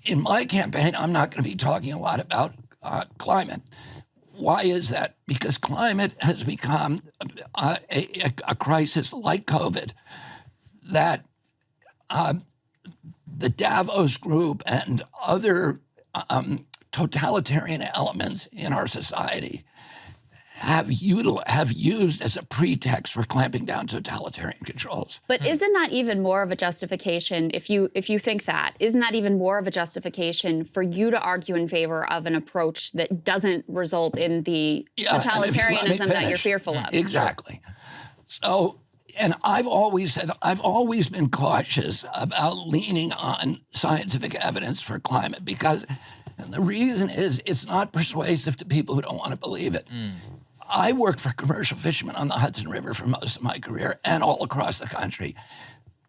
in my campaign, I'm not going to be talking a lot about climate. Why is that? Because climate has become a crisis like COVID that the Davos group and other totalitarian elements in our society have used as a pretext for clamping down totalitarian controls. But isn't that even more of a justification, if you think that, isn't that even more of a justification for you to argue in favor of an approach that doesn't result in the totalitarianism that you're fearful of? Exactly. So, and I've always been cautious about leaning on scientific evidence for climate because, and the reason is it's not persuasive to people who don't want to believe it. I worked for commercial fishermen on the Hudson River for most of my career and all across the country.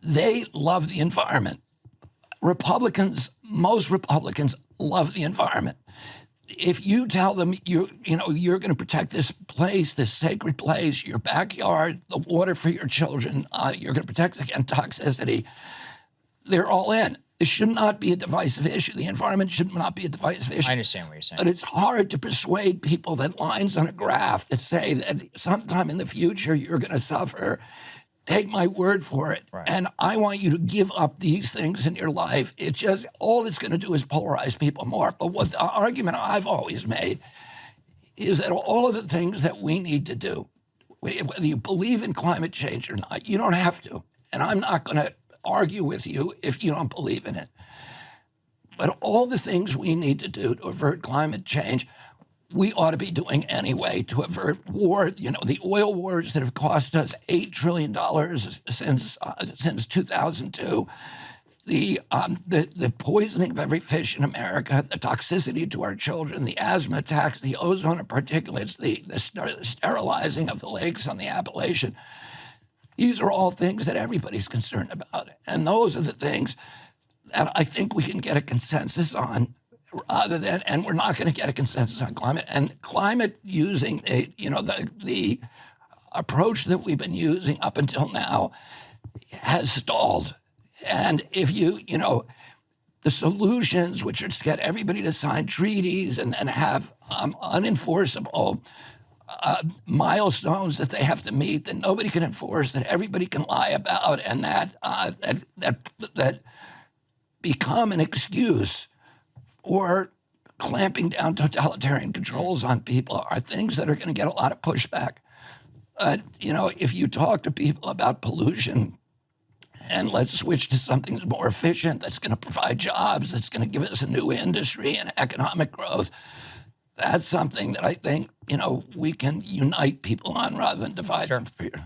They love the environment. Most Republicans love the environment. If you tell them you're going to protect this place, this sacred place, your backyard, the water for your children, you're going to protect against toxicity, they're all in. It should not be a divisive issue. The environment should not be a divisive issue. I understand what you're saying. But it's hard to persuade people that lines on a graph that say that sometime in the future you're going to suffer. Take my word for it. Right. And I want you to give up these things in your life. All it's going to do is polarize people more. But what the argument I've always made is that all of the things that we need to do, whether you believe in climate change or not, you don't have to. And I'm not going to argue with you if you don't believe in it. But all the things we need to do to avert climate change, we ought to be doing anyway to avert war. The oil wars that have cost us $8 trillion since 2002, the poisoning of every fish in America, the toxicity to our children, the asthma attacks, the ozone particulates, the sterilizing of the lakes on the Appalachian. These are all things that everybody's concerned about. And those are the things that I think we can get a consensus on and we're not going to get a consensus on climate. And climate using the approach that we've been using up until now has stalled. And if the solutions, which are to get everybody to sign treaties and have unenforceable milestones that they have to meet that nobody can enforce, that everybody can lie about, and that become an excuse for clamping down totalitarian controls on people, are things that are going to get a lot of pushback. If you talk to people about pollution and let's switch to something that's more efficient, that's going to provide jobs, that's going to give us a new industry and economic growth, that's something that I think, we can unite people on rather than divide them.